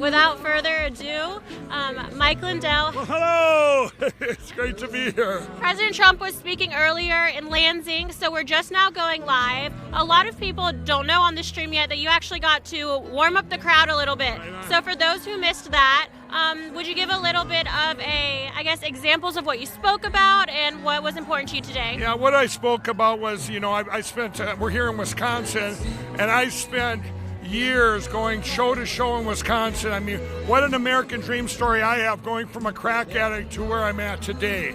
without further ado, Mike Lindell. Well, hello! It's great to be here. President Trump was speaking earlier in Lansing, so we're just now going live. A lot of people don't know on the stream yet that you actually got to warm up the crowd a little bit. So for those who missed that, would you give a little bit of examples of what you spoke about and what was important to you today? Yeah, what I spoke about was, I spent, we're here in Wisconsin, and I spent years going show to show in Wisconsin. I mean, what an American dream story I have, going from a crack addict to where I'm at today.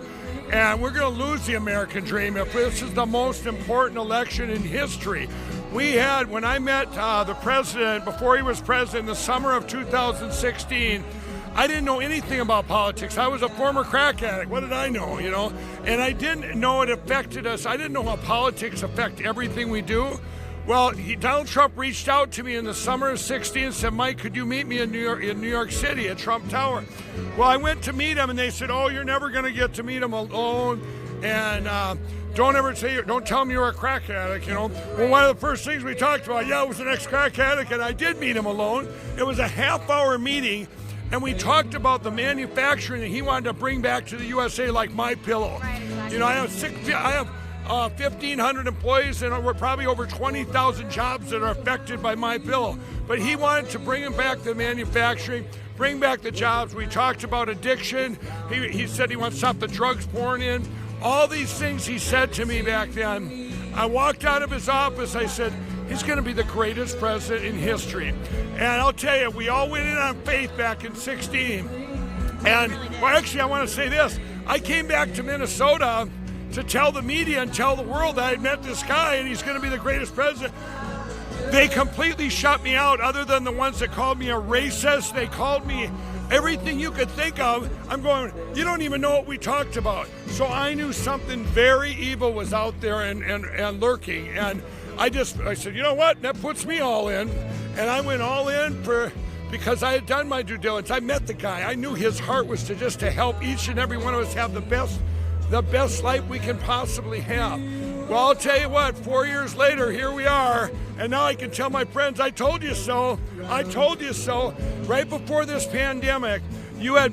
And we're going to lose the American dream if this is the most important election in history. We had, when I met the president, before he was president, in the summer of 2016, I didn't know anything about politics. I was a former crack addict. What did I know, And I didn't know it affected us. I didn't know how politics affect everything we do. Well, Donald Trump reached out to me in the summer of 16 and said, Mike, could you meet me in New York City at Trump Tower? Well, I went to meet him, and they said, oh, you're never going to get to meet him alone, and don't tell him you're a crack addict, Well, one of the first things we talked about, I was an ex-crack addict, and I did meet him alone. It was a half-hour meeting, and we talked about the manufacturing that he wanted to bring back to the USA, like MyPillow. I have 1,500 employees, and we're probably over 20,000 jobs that are affected by MyPillow. But he wanted to bring back the manufacturing, bring back the jobs. We talked about addiction. He said he wants to stop the drugs pouring in. All these things he said to me back then. I walked out of his office. I said, he's going to be the greatest president in history. And I'll tell you, we all went in on faith back in 16. And, well, actually, I want to say this. I came back to Minnesota to tell the media and tell the world that I had met this guy and he's going to be the greatest president. They completely shut me out, other than the ones that called me a racist. They called me everything you could think of. I'm going, you don't even know what we talked about. So I knew something very evil was out there and lurking. And I said, you know what? That puts me all in. And I went all in because I had done my due diligence. I met the guy. I knew his heart was to help each and every one of us have the best life we can possibly have. Well, I'll tell you what, 4 years later, here we are, and now I can tell my friends, I told you so. I told you so. Right before this pandemic, you had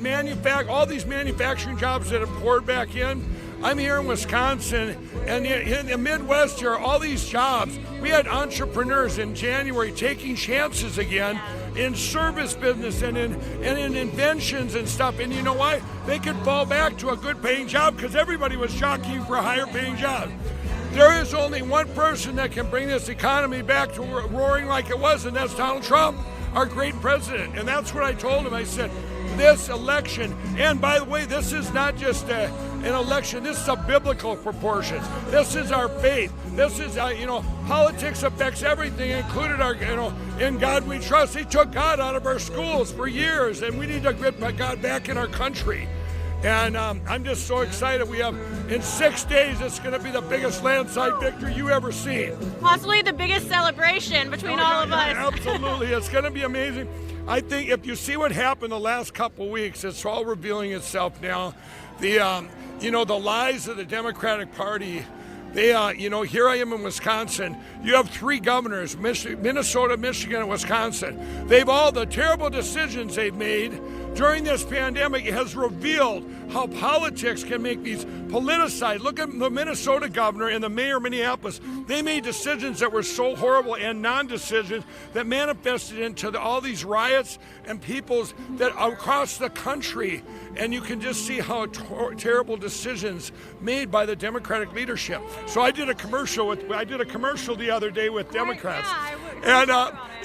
all these manufacturing jobs that have poured back in. I'm here in Wisconsin, and in the Midwest here, all these jobs. We had entrepreneurs in January taking chances again in service business and in inventions and stuff. And you know why? They could fall back to a good paying job because everybody was jockeying for a higher paying job. There is only one person that can bring this economy back to roaring like it was, and that's Donald Trump, our great president. And that's what I told him. I said, this election, and by the way, this is not just an election, this is a biblical proportions. This is our faith. This is, politics affects everything, included our, in God we trust. He took God out of our schools for years, and we need to get God back in our country. And I'm just so excited. We have, in 6 days, it's going to be the biggest landslide victory you ever seen. Possibly the biggest celebration between all of us. Absolutely. It's going to be amazing. I think if you see what happened the last couple weeks, it's all revealing itself now. The lies of the Democratic Party. They, here I am in Wisconsin. You have 3 governors, Minnesota, Michigan, and Wisconsin. The terrible decisions they've made during this pandemic has revealed how politics can make these politicized. Look at the Minnesota governor and the mayor of Minneapolis. They made decisions that were so horrible and non-decisions that manifested into all these riots and peoples that across the country. And you can just see how terrible decisions made by the Democratic leadership. So I did a commercial the other day with Democrats, and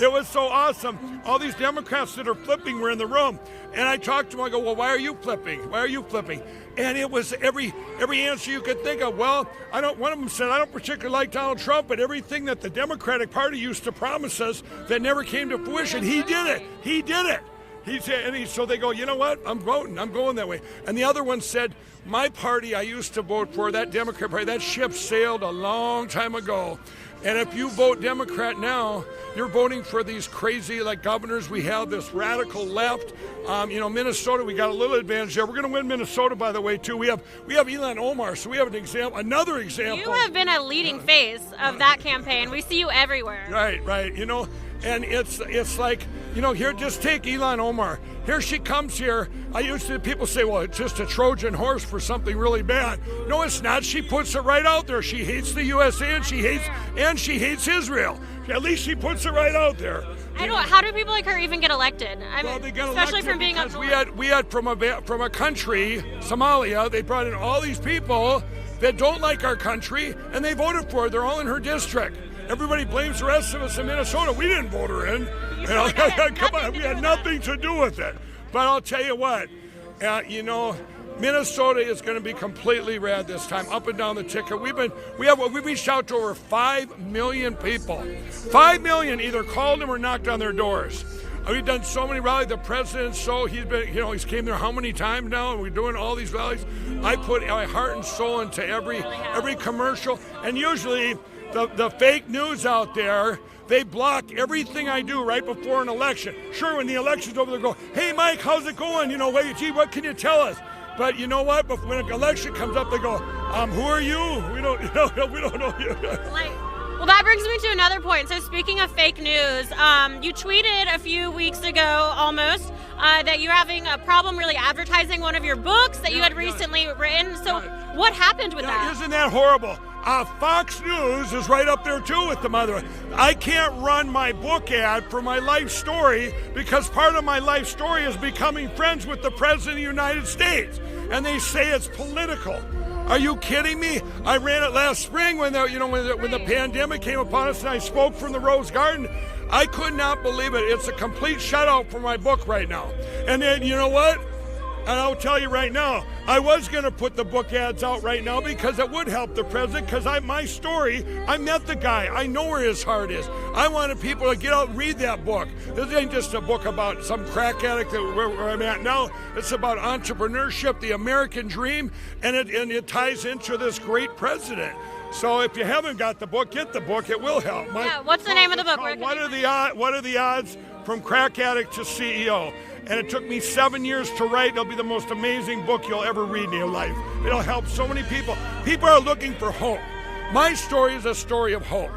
it was so awesome. All these Democrats that are flipping were in the room, and I talked to them. I go, well, why are you flipping? Why are you flipping? And it was every answer you could think of. Well, one of them said, I don't particularly like Donald Trump, but everything that the Democratic Party used to promise us that never came to fruition, he did it. He did it. He said, so they go, you know what? I'm going that way. And the other one said, my party I used to vote for, that Democrat Party, that ship sailed a long time ago. And if you vote Democrat now, you're voting for these crazy governors we have, this radical left. Minnesota, we got a little advantage there. We're going to win Minnesota, by the way, too. We have Ilhan Omar, so we have another example. You have been a leading face of that campaign. We see you everywhere. Right. And it's like, here, just take Ilhan Omar. Here she comes here. People say, well, it's just a Trojan horse for something really bad. No, it's not. She puts it right out there. She hates the USA and she hates Israel. At least she puts it right out there. How do people like her even get elected? They got especially elected from being up north. We had from a country, Somalia, they brought in all these people that don't like our country, and they voted for her. They're all in her district. Everybody blames the rest of us in Minnesota. We didn't vote her in. Come on, we had nothing to do with it. But I'll tell you what, Minnesota is going to be completely red this time, up and down the ticket. We've reached out to over 5 million people. 5 million either called them or knocked on their doors. We've done so many rallies. The president, he's came there how many times now, and we're doing all these rallies. I put my heart and soul into every commercial, and usually the fake news out there, they block everything I do right before an election. Sure, when the election's over, they go, "Hey, Mike, how's it going? What can you tell us?" But you know what? When an election comes up, they go, "Who are you? We don't know you." Well, that brings me to another point. So speaking of fake news, you tweeted a few weeks ago almost that you're having a problem really advertising one of your books that you had recently written. So what happened with that? Isn't that horrible? Fox News is right up there too with the mother. I can't run my book ad for my life story because part of my life story is becoming friends with the President of the United States. And they say it's political. Are you kidding me? I ran it last spring when the pandemic came upon us, and I spoke from the Rose Garden. I could not believe it. It's a complete shutout for my book right now. And then you know what? And I'll tell you right now, I was going to put the book ads out right now because it would help the president, because my story, I met the guy. I know where his heart is. I wanted people to get out and read that book. This ain't just a book about some crack addict where I'm at now. It's about entrepreneurship, the American dream, and it ties into this great president. So if you haven't got the book, get the book. It will help. What's the name of the book? What are the odds from crack addict to CEO? And it took me 7 years to write. It'll be the most amazing book you'll ever read in your life. It'll help so many people. People are looking for hope. My story is a story of hope.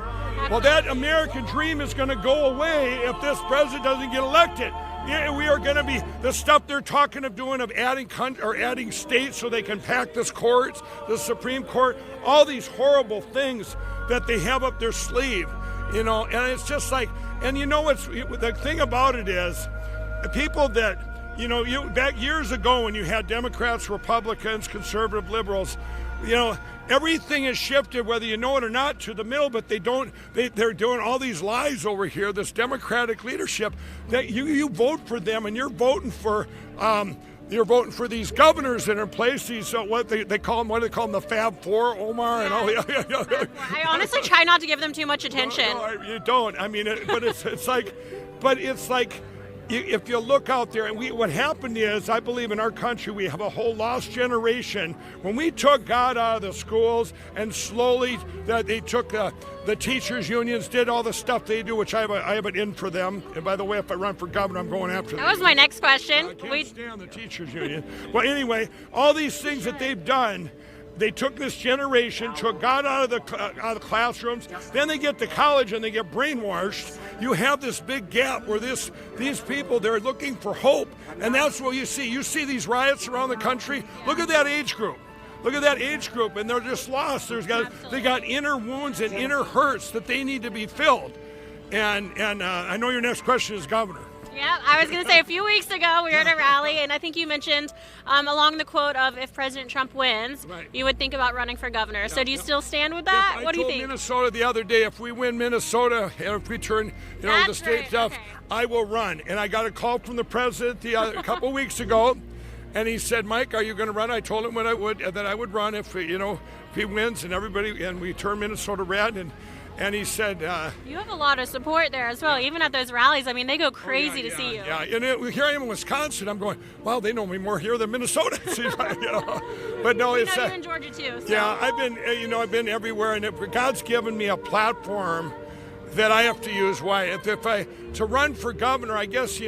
Well, that American dream is going to go away if this president doesn't get elected. We are going to be the stuff they're talking of doing, of adding states so they can pack this courts, the Supreme Court, all these horrible things that they have up their sleeve, and it's just like, and the thing about it is, people that, back years ago when you had Democrats, Republicans, conservative liberals, everything has shifted, whether you know it or not, to the middle, but they're doing all these lies over here, this Democratic leadership, that you vote for them, and you're voting for these governors that are in place, these, what do they call them, the Fab Four, Omar, and all. I honestly try not to give them too much attention. No, you don't. I mean, it's like, if you look out there, and what happened is, I believe in our country, we have a whole lost generation. When we took God out of the schools, and slowly they took the teachers' unions, did all the stuff they do, which I have it in for them. And by the way, if I run for governor, I'm going after them. That was my next question. I can't stand the teachers' union. Well, anyway, all these things that they've done, they took this generation, took God out of the classrooms. Then they get to college and they get brainwashed. You have this big gap where these people, they're looking for hope, and that's what you see. You see these riots around the country. Look at that age group. Look at that age group, and they're just lost. They got inner wounds and inner hurts that they need to be filled. And I know your next question is governor. Yeah, I was going to say a few weeks ago we were at a rally, and I think you mentioned along the quote of if President Trump wins, you would think about running for governor. So do you still stand with that? What do you think? I told Minnesota the other day, if we win Minnesota and if we turn the state stuff, I will run. And I got a call from the president a couple weeks ago, and he said, "Mike, are you going to run?" I told him that I would run if he wins and we turn Minnesota red. And he said... you have a lot of support there as well, even at those rallies. I mean, they go crazy to see you. Yeah, and here I am in Wisconsin. I'm going, wow, they know me more here than Minnesota. But no, it's... you're in Georgia, too. So. Yeah, I've been everywhere, and God's given me a platform that I have to use. Why? To run for governor, I guess,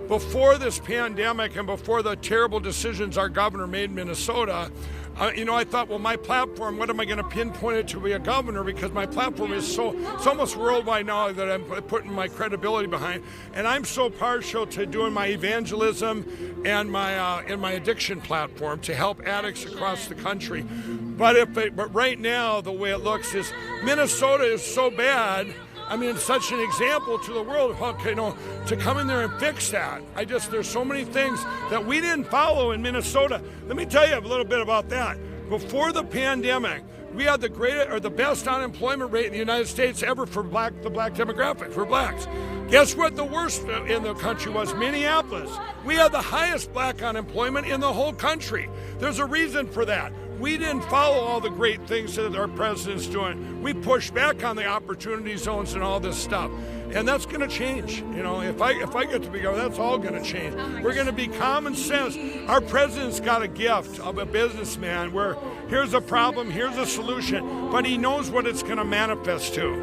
before this pandemic and before the terrible decisions our governor made in Minnesota, I thought, well, my platform, what am I going to pinpoint it to be a governor? Because my platform is it's almost worldwide now that I'm putting my credibility behind. And I'm so partial to doing my evangelism and my addiction platform to help addicts across the country. But right now, the way it looks is Minnesota is so bad. I mean, it's such an example to the world, to come in there and fix that. There's so many things that we didn't follow in Minnesota. Let me tell you a little bit about that. Before the pandemic, we had the best unemployment rate in the United States ever for the black demographic, for blacks. Guess what the worst in the country was? Minneapolis. We had the highest black unemployment in the whole country. There's a reason for that. We didn't follow all the great things that our president's doing. We pushed back on the opportunity zones and all this stuff. And that's going to change. If I get to be governor, that's all going to change. We're going to be common sense. Our president's got a gift of a businessman where here's a problem, here's a solution, but he knows what it's going to manifest to.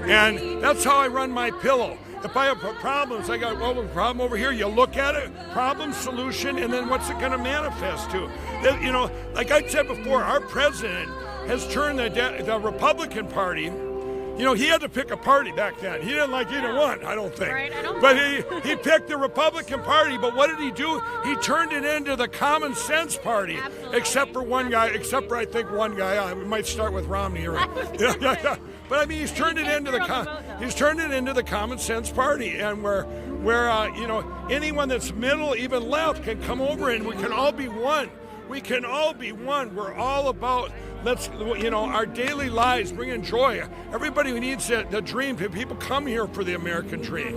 And that's how I run my pillow. If I have problems, I got a problem over here. You look at it, problem, solution, and then what's it going to manifest to? Like I said before, our president has turned the Republican Party. He had to pick a party back then. He didn't like either one, I don't think. Right, but he picked the Republican Party. But what did he do? He turned it into the common sense party. Absolutely. Except for I think one guy. We might start with Romney. Yeah. But I mean, he's turned it into the common sense party, and where anyone that's middle, even left, can come over, and we can all be one. We can all be one. We're all about our daily lives, bringing joy. Everybody who needs the dream, people come here for the American dream,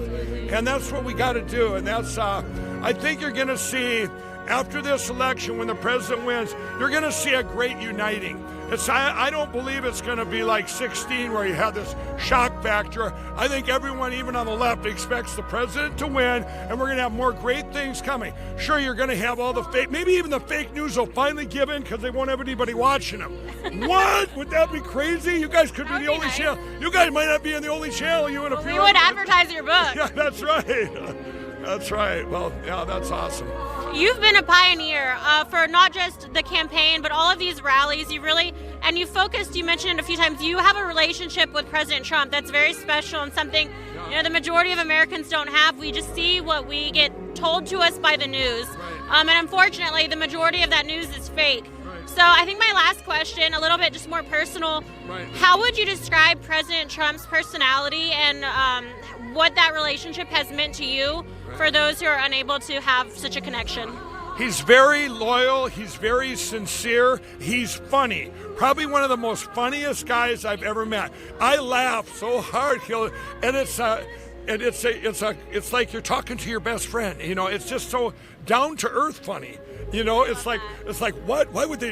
and that's what we got to do. And that's I think you're going to see after this election, when the president wins, you're going to see a great uniting. I don't believe it's going to be like 16 where you have this shock factor. I think everyone, even on the left, expects the president to win, and we're going to have more great things coming. Sure, you're going to have all the maybe even the fake news will finally give in because they won't have anybody watching them. What? Would that be crazy? You guys could be the only channel. You guys might not be in the only channel. We would advertise your book. Yeah, that's right. That's right. Well, yeah, that's awesome. You've been a pioneer for not just the campaign, but all of these rallies. You mentioned it a few times, you have a relationship with President Trump that's very special and something the majority of Americans don't have. We just see what we get told to us by the news. And unfortunately, the majority of that news is fake. So I think my last question, a little bit just more personal, how would you describe President Trump's personality and what that relationship has meant to you for those who are unable to have such a connection? He's very loyal. He's very sincere. He's funny. Probably one of the most funniest guys I've ever met. I laugh so hard, and it's like you're talking to your best friend. It's just so down to earth funny. It's like what? Why would they?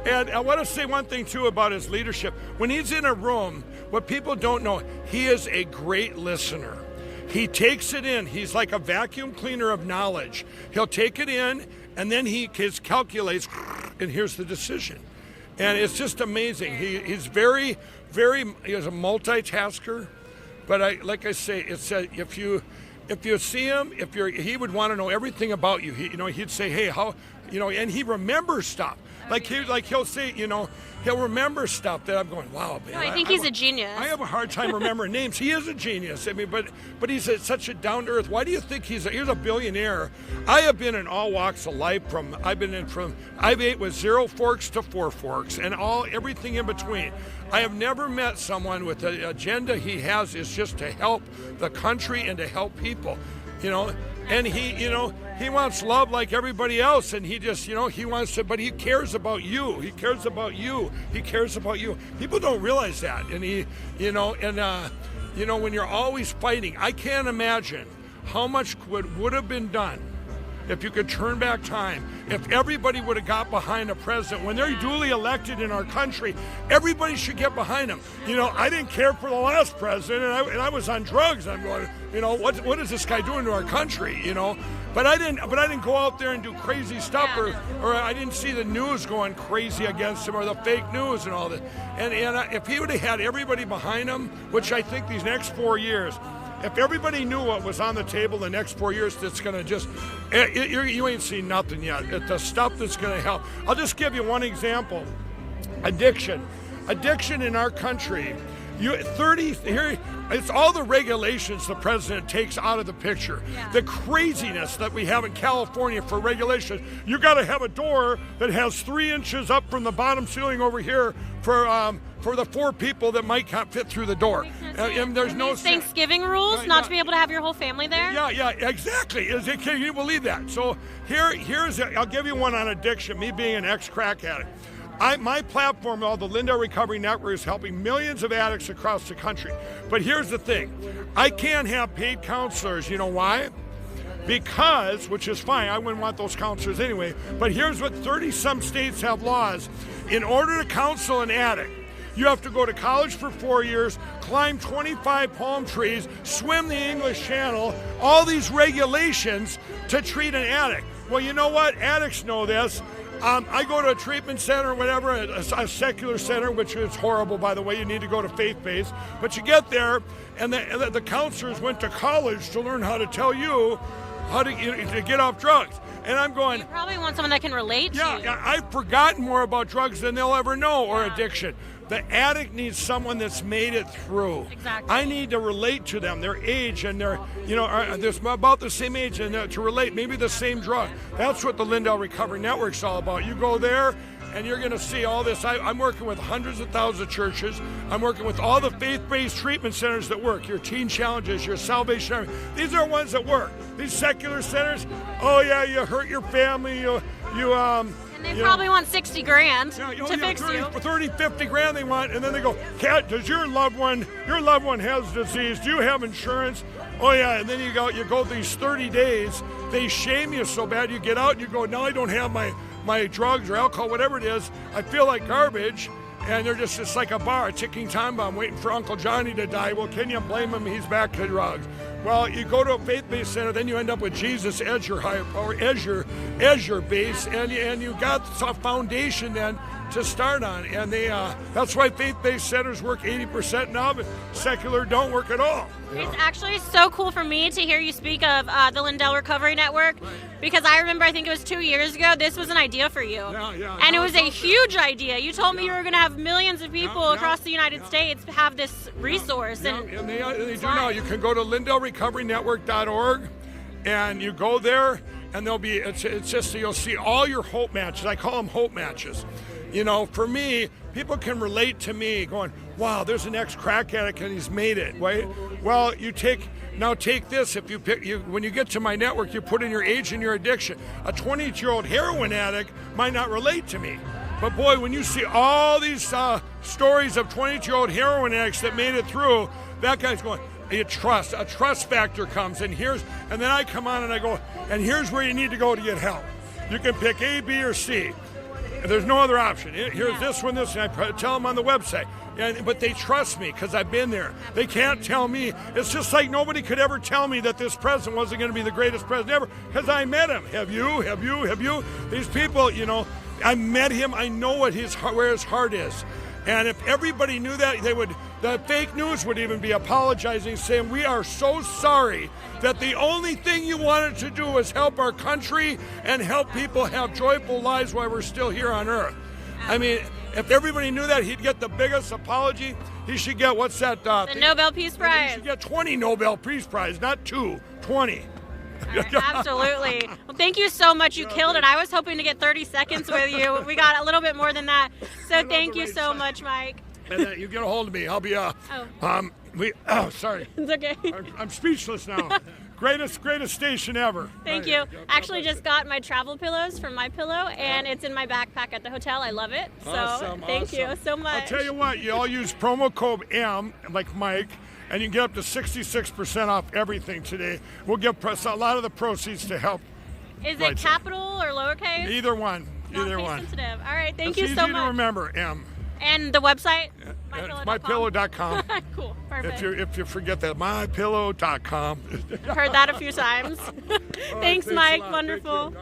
And I want to say one thing too about his leadership. When he's in a room, what people don't know, he is a great listener. He takes it in. He's like a vacuum cleaner of knowledge. He'll take it in, and then he calculates, and here's the decision. And it's just amazing. He's very, very. He's a multitasker. But like I say, it's if you see him, he would want to know everything about you. He'd say, hey, how, and he remembers stuff. He'll say, he'll remember stuff that I'm going, wow, man. No, I think he's a genius. I have a hard time remembering names. He is a genius. I mean, but he's such a down to earth. Why do you think he's a billionaire? I have been in all walks of life. I've ate with 0 forks to 4 forks and everything in between. I have never met someone with the agenda he has is just to help the country and to help people, And he wants love like everybody else, and he just, he wants to, but he cares about you. He cares about you. He cares about you. People don't realize that, and when you're always fighting, I can't imagine how much would have been done if you could turn back time, if everybody would have got behind a president. When they're duly elected in our country, everybody should get behind them. I didn't care for the last president, and I was on drugs. I'm going, what is this guy doing to our country? But I didn't go out there and do crazy stuff, or I didn't see the news going crazy against him, or the fake news and all that. And if he would have had everybody behind him, which I think these next 4 years, if everybody knew what was on the table the next 4 years, that's going to just, you ain't seen nothing yet. It's the stuff that's going to help. I'll just give you one example. Addiction in our country. It's all the regulations the president takes out of the picture. Yeah. The craziness that we have in California for regulations. You got to have a door that has 3 inches up from the bottom ceiling over here for the 4 people that might not fit through the door. And there's no Thanksgiving rules, not to be able to have your whole family there. Yeah, exactly. Can you believe that? So I'll give you one on addiction. Me being an ex-crack addict. My platform, the Lindell Recovery Network, is helping millions of addicts across the country. But here's the thing. I can't have paid counselors. You know why? Because, which is fine, I wouldn't want those counselors anyway, but here's what 30-some states have laws. In order to counsel an addict, you have to go to college for 4 years, climb 25 palm trees, swim the English Channel, all these regulations to treat an addict. Well, you know what? Addicts know this. I go to a treatment center or whatever, a secular center, which is horrible, by the way. You need to go to faith-based. But you get there, and the counselors went to college to learn how to tell you how to get off drugs. And I'm going... You probably want someone that can relate to you. Yeah, I've forgotten more about drugs than they'll ever know, or addiction. The addict needs someone that's made it through. Exactly. I need to relate to them, their age, and they're about the same age, and to relate, maybe the same drug. That's what the Lindell Recovery Network's all about. You go there, and you're going to see all this. I'm working with hundreds of thousands of churches. I'm working with all the faith-based treatment centers that work. Your Teen Challenges, your Salvation Army. These are ones that work. These secular centers, oh yeah, you hurt your family, They probably want 60 grand to fix 30, you. 30, 50 grand they want, and then they go, Kat, does your loved one has disease? Do you have insurance? Oh yeah, and then you go these 30 days, they shame you so bad, you get out and you go, now I don't have my drugs or alcohol, whatever it is, I feel like garbage, and they're just, it's like a bar, a ticking time bomb, waiting for Uncle Johnny to die. Well, can you blame him? He's back to drugs. Well, you go to a faith-based center, then you end up with Jesus as your higher power, as your base, and you got a foundation then to start on. And that's why faith-based centers work 80% now, but secular don't work at all. It's actually so cool for me to hear you speak of the Lindell Recovery Network, because I remember, I think it was 2 years ago, this was an idea for you. And it was a huge idea. You told me you were going to have millions of people across the United States have this resource. And they do now. You can go to LindellRecoveryNetwork.org, and you go there, and there'll be, it's just, you'll see all your hope matches. I call them hope matches. You know, for me, people can relate to me going, wow, there's an ex-crack addict and he's made it, right? Well, take this. If when you get to my network, you put in your age and your addiction. A 22-year-old heroin addict might not relate to me. But boy, when you see all these stories of 22-year-old heroin addicts that made it through, that guy's going, a trust factor comes, and then I come on and I go, and here's where you need to go to get help. You can pick A, B, or C. There's no other option. Here's this one, and I tell them on the website. But they trust me because I've been there. They can't tell me. It's just like nobody could ever tell me that this president wasn't going to be the greatest president ever because I met him. Have you? These people, I met him. I know where his heart is. And if everybody knew that, the fake news would even be apologizing, saying, we are so sorry that the only thing you wanted to do was help our country and help people have joyful lives while we're still here on earth. I mean, if everybody knew that, he'd get the biggest apology. He should get, what's that? The Nobel Peace Prize. He should get 20 Nobel Peace Prizes, not 2, 20. Absolutely. Well, thank you so much. You killed it. I was hoping to get 30 seconds with you. We got a little bit more than that. So thank you so much, Mike. And you get a hold of me. I'll be sorry. It's okay. I'm speechless now. Greatest station ever. Thank you. Actually just got my travel pillows from My Pillow, and it's in my backpack at the hotel. I love it. So thank you so much. I'll tell you what, you all use promo code M, like Mike, and you can get up to 66% off everything today. We'll give a lot of the proceeds to help. Is it capital or lowercase? Either one. Either one. Sensitive. All right, thank you so much. It's easy to remember, M. And the website? MyPillow.com. Cool, perfect. If you forget that, MyPillow.com. I've heard that a few times. Thanks, Mike. Wonderful.